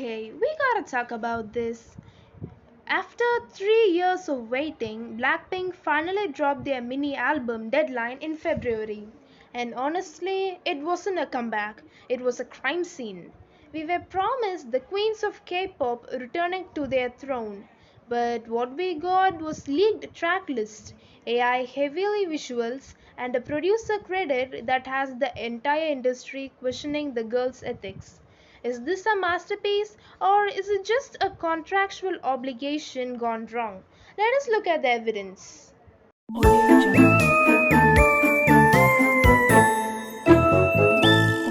Okay, we gotta talk about this. After 3 years of waiting, Blackpink finally dropped their mini album Deadline in February. And honestly, it wasn't a comeback, it was a crime scene. We were promised the queens of K pop returning to their throne. But what we got was leaked track list, AI heavily visuals, and a producer credit that has the entire industry questioning the girl's ethics. Is this a masterpiece or is it just a contractual obligation gone wrong? Let us look at the evidence. Audio Jungle.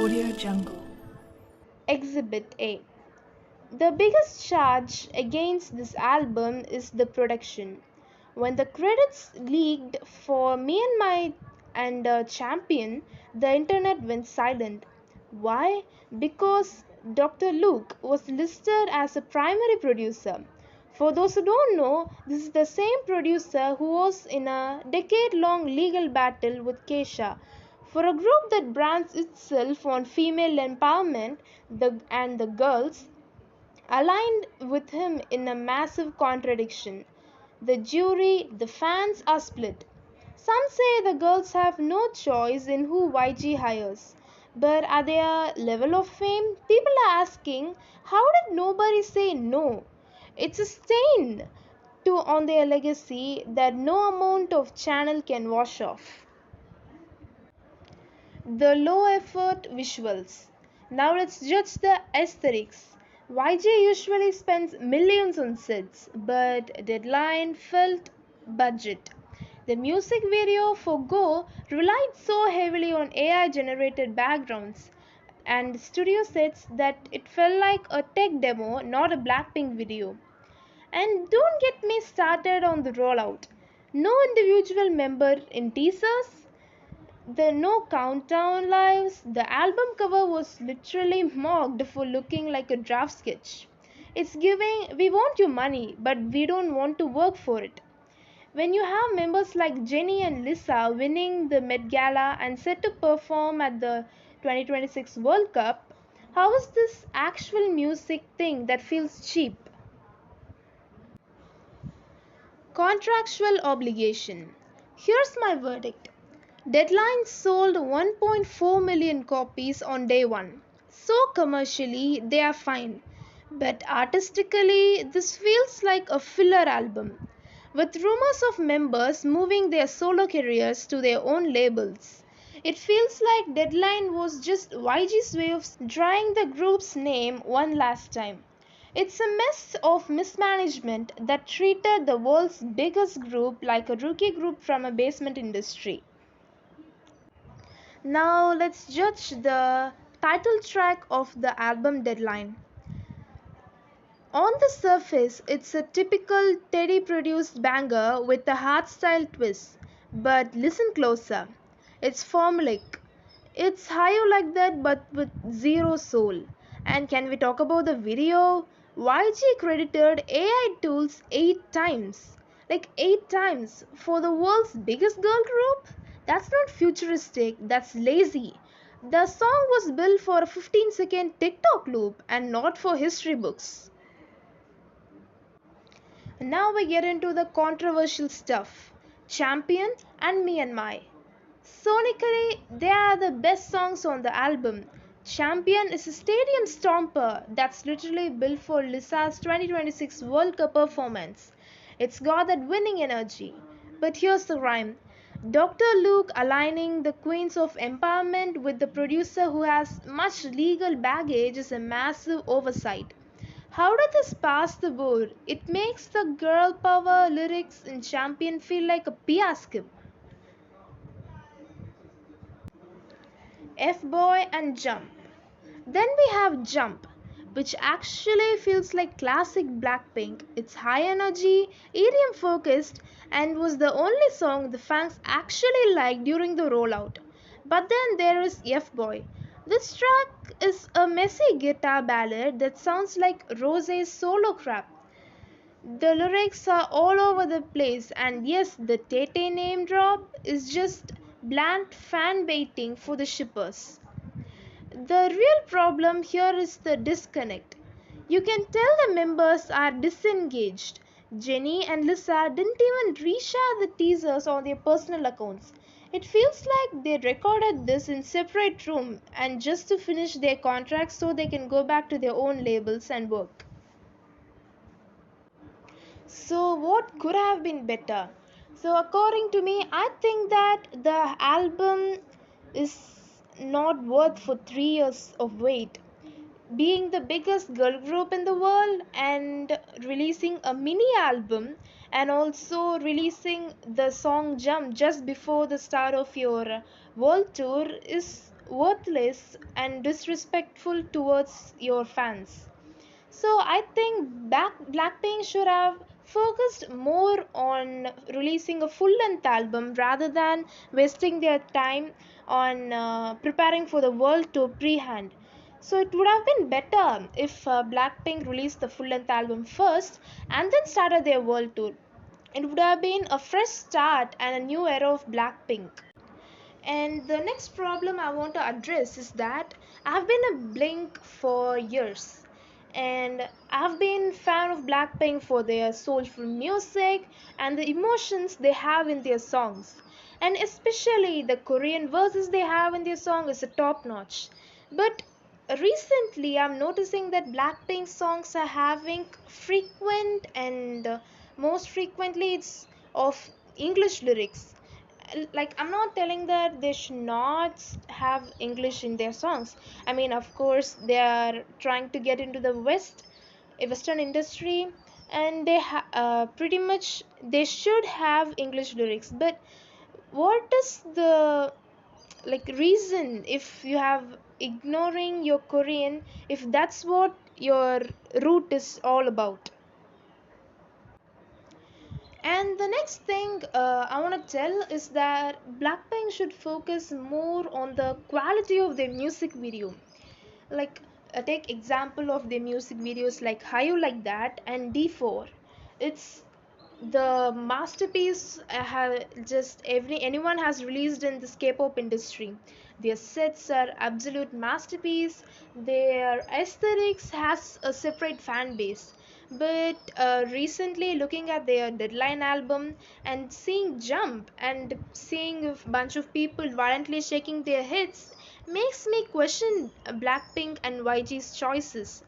Audio Jungle. Exhibit A. The biggest charge against this album is the production. When the credits leaked for Me and My and Champion, the internet went silent. Why? Because Dr. Luke was listed as a primary producer. For those who don't know, this is the same producer who was in a decade long legal battle with Kesha. For a group that brands itself on female empowerment and the girls, aligned with him in a massive contradiction. The jury, the fans are split. Some say the girls have no choice in who YG hires. But at their level of fame, people are asking, how did nobody say no? It's a stain on their legacy that no amount of channel can wash off. The low effort visuals. Now let's judge the aesthetics. YG usually spends millions on sets, but Deadline felt budget. The music video for Go relied so heavily on AI generated backgrounds and studio sets that it felt like a tech demo, not a Blackpink video. And don't get me started on the rollout. No individual member in teasers, the no countdown lives, the album cover was literally mocked for looking like a draft sketch. It's giving, we want your money, but we don't want to work for it. When you have members like Jennie and Lisa winning the Met Gala and set to perform at the 2026 World Cup, how is this actual music thing that feels cheap? Contractual obligation. Here's my verdict. Deadline sold 1.4 million copies on day one. So commercially, they are fine. But artistically, this feels like a filler album. With rumors of members moving their solo careers to their own labels. It feels like Deadline was just YG's way of drying the group's name one last time. It's a mess of mismanagement that treated the world's biggest group like a rookie group from a basement industry. Now let's judge the title track of the album Deadline. On the surface, it's a typical Teddy produced banger with a hardstyle twist. But listen closer. It's formulaic. It's how you like that but with zero soul. And can we talk about the video? YG credited AI tools 8 times. Like 8 times for the world's biggest girl group? That's not futuristic, that's lazy. The song was built for a 15-second TikTok loop and not for history books. Now we get into the controversial stuff. Champion and Me and My. Sonically, they are the best songs on the album. Champion is a stadium stomper that's literally built for Lisa's 2026 World Cup performance. It's got that winning energy. But here's the rhyme. Dr. Luke aligning the queens of empowerment with the producer who has much legal baggage is a massive oversight. How did this pass the board? It makes the girl power lyrics in Champion feel like a PR skip. F-Boy and Jump. Then we have Jump, which actually feels like classic Blackpink. It's high energy, EDM focused, and was the only song the fans actually liked during the rollout. But then there is F-Boy. This track is a messy guitar ballad that sounds like Rose's solo crap. The lyrics are all over the place, and yes, the Tete name drop is just bland fan baiting for the shippers. The real problem here is the disconnect. You can tell the members are disengaged. Jenny and Lisa didn't even reshare the teasers on their personal accounts. It feels like they recorded this in separate room and just to finish their contracts so they can go back to their own labels and work. So, what could have been better? So, according to me, I think that the album is not worth for 3 years of wait. Being the biggest girl group in the world and releasing a mini album and also releasing the song Jump just before the start of your world tour is worthless and disrespectful towards your fans. So I think Blackpink should have focused more on releasing a full length album rather than wasting their time on preparing for the world tour pre-hand. So it would have been better if Blackpink released the full length album first and then started their world tour. It would have been a fresh start and a new era of Blackpink. And the next problem I want to address is that I've been a Blink for years. And I've been fan of Blackpink for their soulful music and the emotions they have in their songs. And especially the Korean verses they have in their song is a top notch. But recently I'm noticing that Blackpink songs are having frequent and most frequently it's of English lyrics. Like, I'm not telling that they should not have English in their songs. I mean, of course they are trying to get into the western industry, and pretty much they should have English lyrics. But what is the like reason if you have ignoring your Korean, if that's what your root is all about? And the next thing I want to tell is that Blackpink should focus more on the quality of their music video. Like, take example of their music videos like How You Like That and D4. It's the masterpiece just anyone has released in this K-pop industry. Their sets are absolute masterpiece. Their aesthetics has a separate fan base. But recently looking at their Deadline album and seeing Jump and seeing a bunch of people violently shaking their heads makes me question Blackpink and YG's choices.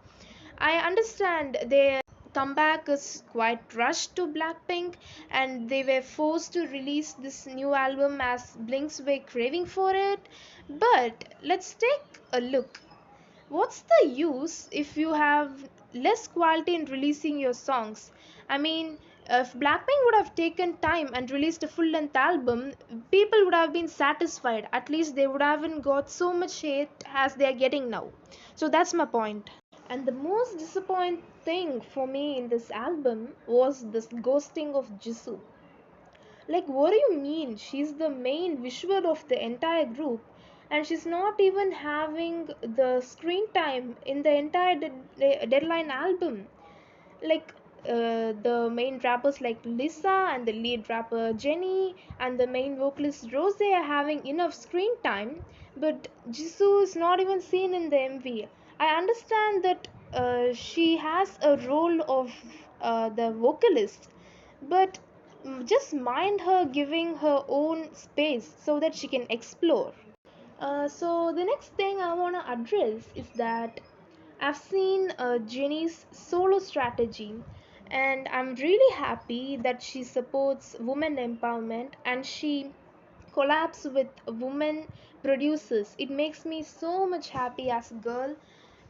I understand their comeback is quite rushed to Blackpink and they were forced to release this new album as Blinks were craving for it. But let's take a look. What's the use if you have less quality in releasing your songs? I mean, if Blackpink would have taken time and released a full length album, people would have been satisfied. At least they would haven't got so much hate as they are getting now. So that's my point. And the most disappointing thing for me in this album was this ghosting of Jisoo. Like, what do you mean? She's the main visual of the entire group, and she's not even having the screen time in the entire Deadline album. Like, the main rappers like Lisa and the lead rapper Jenny and the main vocalist Rose are having enough screen time, but Jisoo is not even seen in the MV. I understand that she has a role of the vocalist, but just mind her giving her own space so that she can explore. So the next thing I want to address is that I've seen Jenny's solo strategy, and I'm really happy that she supports women empowerment and she collabs with women producers. It makes me so much happy as a girl,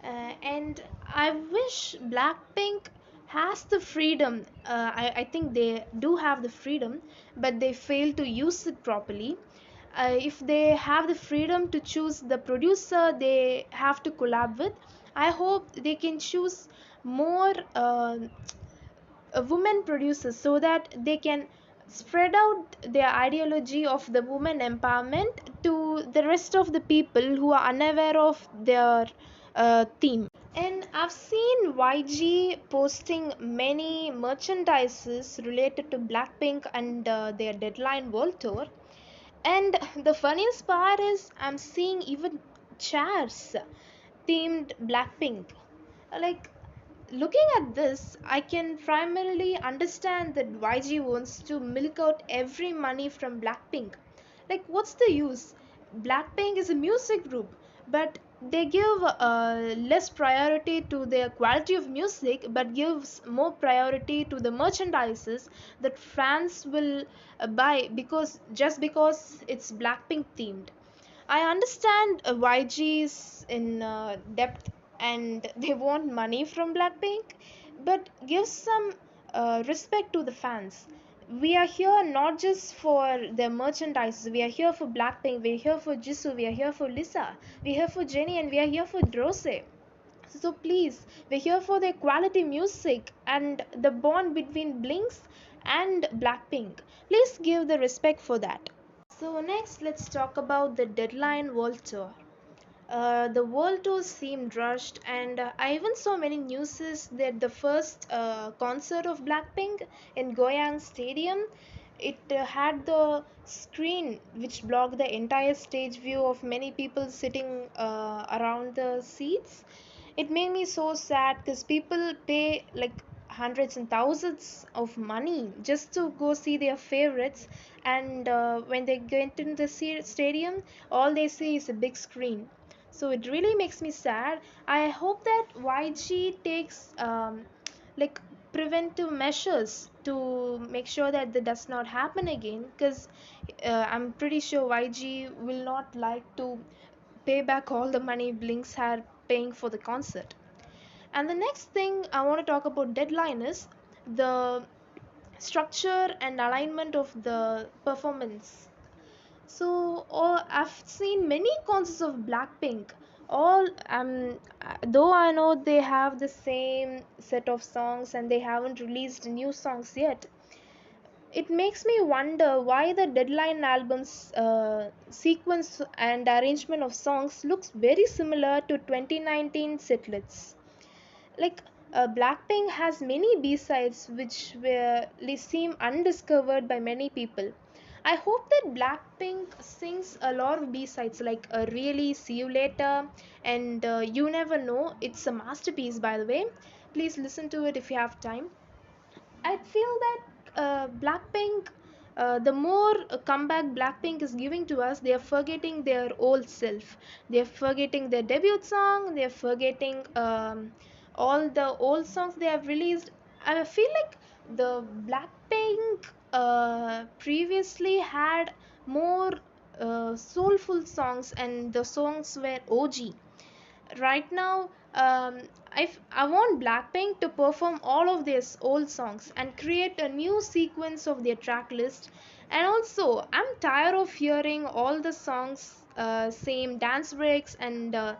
and I wish Blackpink has the freedom. I think they do have the freedom, but they fail to use it properly. If they have the freedom to choose the producer they have to collab with, I hope they can choose more women producers so that they can spread out their ideology of the women empowerment to the rest of the people who are unaware of their theme. And I've seen YG posting many merchandises related to Blackpink and their Deadline World Tour. And the funniest part is I'm seeing even chairs themed Blackpink. Like, Looking at this, I can primarily understand that YG wants to milk out every money from Blackpink. Like, what's the use? Blackpink is a music group, but they give less priority to their quality of music, but gives more priority to the merchandises that fans will buy because it's Blackpink themed. I understand YG's in depth and they want money from Blackpink, but give some respect to the fans. We are here not just for their merchandise, we are here for Blackpink, we are here for Jisoo, we are here for Lisa, we are here for Jennie, and we are here for Rose. So please, we're here for their quality music and the bond between Blinks and Blackpink. Please give the respect for that. So next, let's talk about the Deadline World Tour. The World Tour seemed rushed, and I even saw many newses that the first concert of Blackpink in Goyang Stadium, it had the screen which blocked the entire stage view of many people sitting around the seats. It made me so sad because people pay like hundreds and thousands of money just to go see their favorites, and when they get into the stadium, all they see is a big screen. So it really makes me sad. I hope that YG takes like preventive measures to make sure that that does not happen again, because I'm pretty sure YG will not like to pay back all the money Blinks had paying for the concert. And the next thing I want to talk about Deadline is the structure and alignment of the performance. So, I've seen many concerts of Blackpink. All though I know they have the same set of songs and they haven't released new songs yet, it makes me wonder why the Deadline album's sequence and arrangement of songs looks very similar to 2019 setlets. Like, Blackpink has many B-sides which were seem undiscovered by many people. I hope that Blackpink sings a lot of B-sides like Really, See You Later, and You Never Know. It's a masterpiece, by the way. Please listen to it if you have time. I feel that Blackpink, the more comeback Blackpink is giving to us, they are forgetting their old self. They are forgetting their debut song. They are forgetting all the old songs they have released. I feel like the Blackpink previously had more soulful songs, and the songs were OG. Right now, I want Blackpink to perform all of their old songs and create a new sequence of their track list. And also, I'm tired of hearing all the songs, same dance breaks and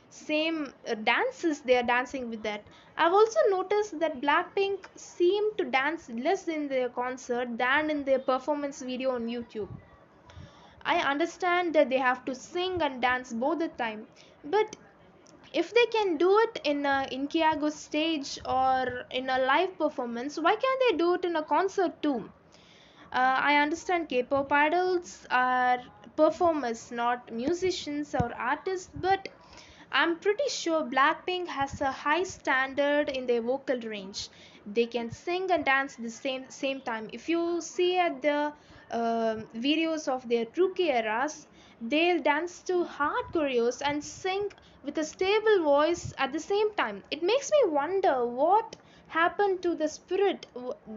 same dances they are dancing with that. I've also noticed that Blackpink seem to dance less in their concert than in their performance video on YouTube. I understand that they have to sing and dance both the time, but if they can do it in a Inkiago stage or in a live performance, why can't they do it in a concert too? I understand K-pop idols are performers, not musicians or artists, but I'm pretty sure Blackpink has a high standard in their vocal range. They can sing and dance the same time. If you see at the videos of their rookie eras, they'll dance to hard choreos and sing with a stable voice at the same time. It makes me wonder what happened to the spirit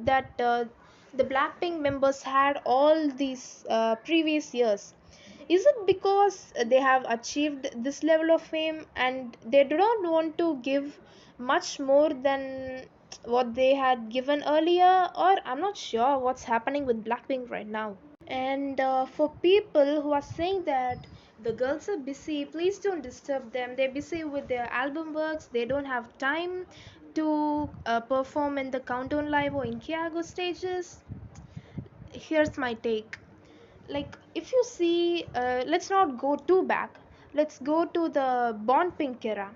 that the Blackpink members had all these previous years. Is it because they have achieved this level of fame and they do not want to give much more than what they had given earlier, or I'm not sure what's happening with Blackpink right now. And for people who are saying that the girls are busy, please don't disturb them. They're busy with their album works, they don't have time to perform in the Countdown Live or in Kiago stages. Here's my take. Like, if you see, let's not go too back, let's go to the Bond Pink era.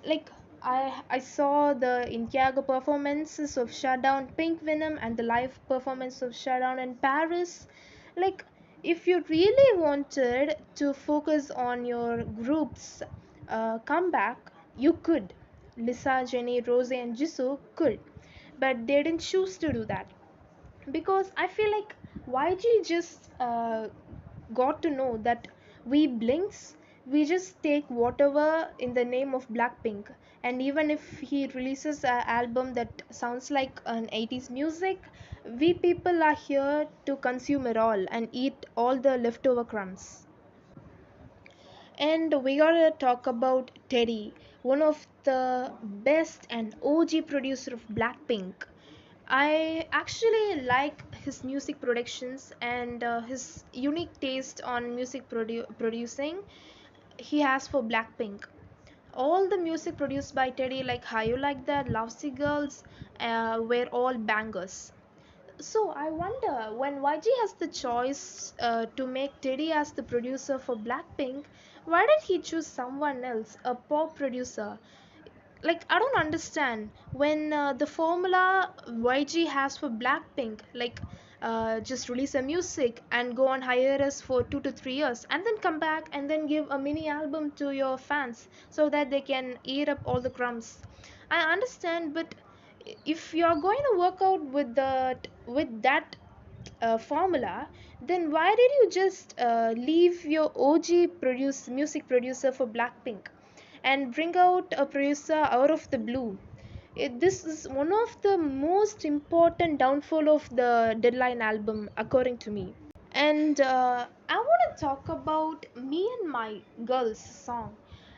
Like, I saw the Inkiago performances of Shutdown Pink Venom and the live performance of Shutdown in Paris. Like, if you really wanted to focus on your group's comeback, you could. Lisa, Jenny, Rose, and Jisoo could, but they didn't choose to do that because I feel like YG just got to know that we blinks, we just take whatever in the name of Blackpink, and even if he releases an album that sounds like an 80s music, we people are here to consume it all and eat all the leftover crumbs. And we gotta talk about Teddy, one of the best and OG producer of Blackpink. I actually like his music productions and his unique taste on music producing he has for Blackpink. All the music produced by Teddy, like How You Like That, Lovesick Girls, were all bangers. So I wonder, when YG has the choice to make Teddy as the producer for Blackpink, why did he choose someone else, a pop producer? Like, I don't understand when the formula YG has for Blackpink, like just release a music and go on hiatus for 2 to 3 years and then come back and then give a mini album to your fans so that they can eat up all the crumbs. I understand, but if you're going to work out with that formula, then why did you just leave your OG music producer for Blackpink and bring out a producer out of the blue? This is one of the most important downfall of the Deadline album, according to me. And I want to talk about Me and My Girls song.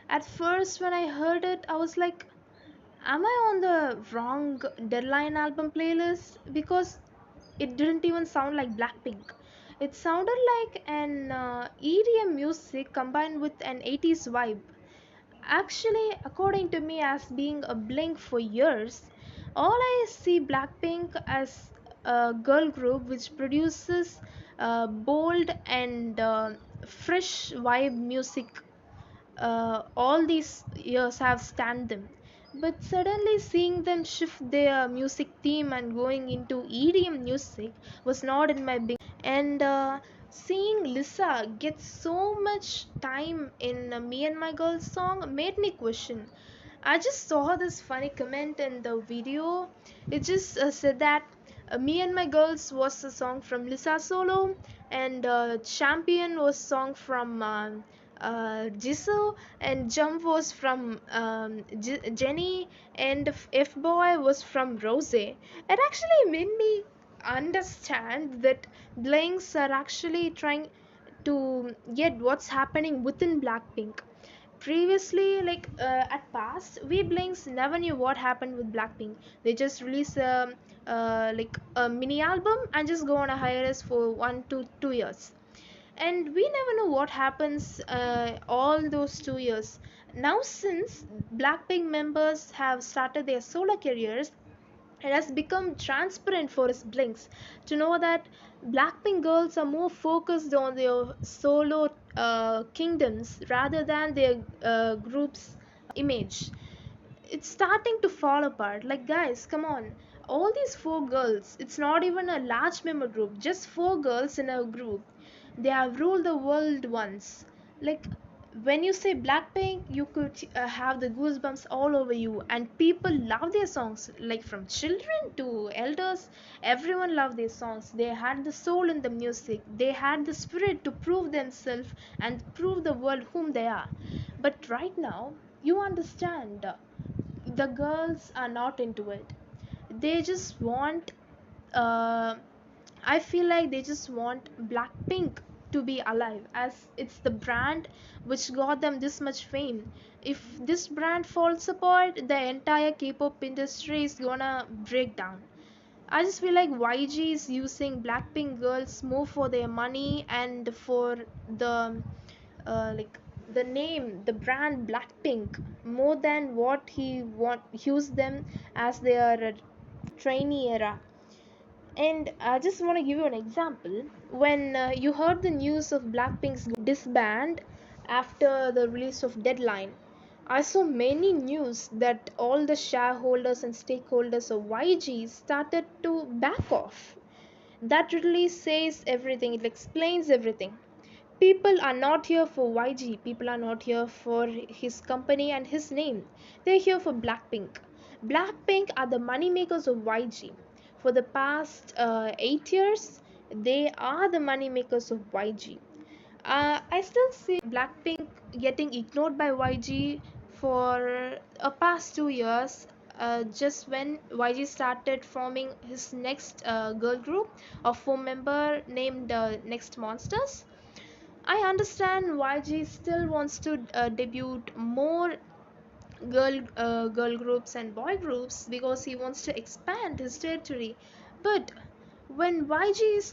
At first, when I heard it, I was like, am I on the wrong Deadline album playlist? Because it didn't even sound like Blackpink. It sounded like an EDM music combined with an 80s vibe. Actually, according to me, as being a Blink for years, all I see Blackpink as a girl group which produces bold and fresh vibe music. All these years have stand them, but suddenly seeing them shift their music theme and going into EDM music was not in my big. And seeing Lisa get so much time in Me and My Girls song made me question. I just saw this funny comment in the video. It just said that Me and My Girls was a song from Lisa Solo, and Champion was song from Jisoo, and Jump was from Jenny, and F Boy was from Rose. It actually made me understand that Blinks are actually trying to get what's happening within Blackpink. Previously, like at past, we blinks never knew what happened with Blackpink. They just release like a mini album and just go on a hiatus for 1 to 2 years, and we never know what happens all those 2 years. Now since Blackpink members have started their solo careers, it has become transparent for us blinks to know that Blackpink girls are more focused on their solo kingdoms rather than their group's image. It's starting to fall apart. Like, guys, come on. All these four girls, it's not even a large member group, just four girls in a group. They have ruled the world once. Like, when you say Blackpink, you could have the goosebumps all over you, and people love their songs. Like, from children to elders, everyone loved their songs. They had the soul in the music, they had the spirit to prove themselves and prove the world whom they are. But right now, you understand, the girls are not into it. They just want uh, I feel like they just want Blackpink to be alive, as it's the brand which got them this much fame. If this brand falls apart, the entire K-pop industry is gonna break down. I just feel like YG is using Blackpink girls more for their money and for the like the name, the brand Blackpink, more than what he want use them as their trainee era. And I just want to give you an example. When you heard the news of Blackpink's disband after the release of Deadline, I saw many news that all the shareholders and stakeholders of YG started to back off. That really says everything, it explains everything. People are not here for YG. People are not here for his company and his name. They're here for Blackpink. Blackpink are the money makers of YG. For the past 8 years, they are the money makers of YG. I still see Blackpink getting ignored by YG for a past 2 years. Just when YG started forming his next girl group of 4 member named Next Monsters, I understand YG still wants to debut more girl groups and boy groups because he wants to expand his territory. But when YG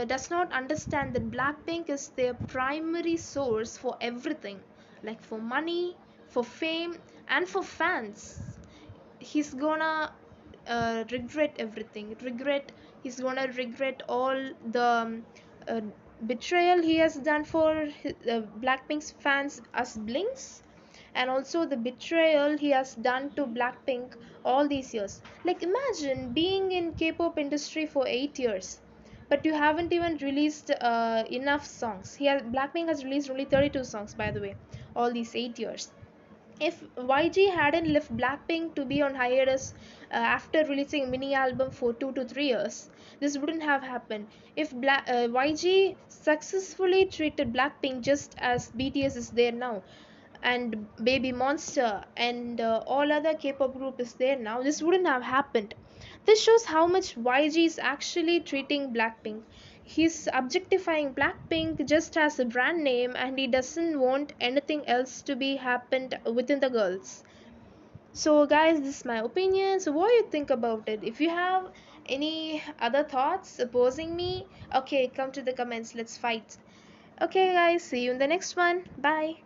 does not understand that Blackpink is their primary source for everything, like for money, for fame, and for fans, he's gonna regret everything. He's gonna regret all the uh, betrayal he has done for Blackpink's fans as Blinks, and also the betrayal he has done to Blackpink all these years. Like, imagine being in K-pop industry for 8 years, but you haven't even released enough songs. Blackpink has released only 32 songs, by the way, all these 8 years. If YG hadn't left Blackpink to be on hiatus after releasing a mini album for 2 to 3 years, this wouldn't have happened. If YG successfully treated Blackpink just as BTS is there now, and Baby Monster and all other K-pop group is there now, this wouldn't have happened. This shows how much YG is actually treating Blackpink. He's objectifying Blackpink just as a brand name, and he doesn't want anything else to be happened within the girls. So guys, this is my opinion. So what do you think about it? If you have any other thoughts opposing me, okay, come to the comments, let's fight. Okay guys, see you in the next one. Bye.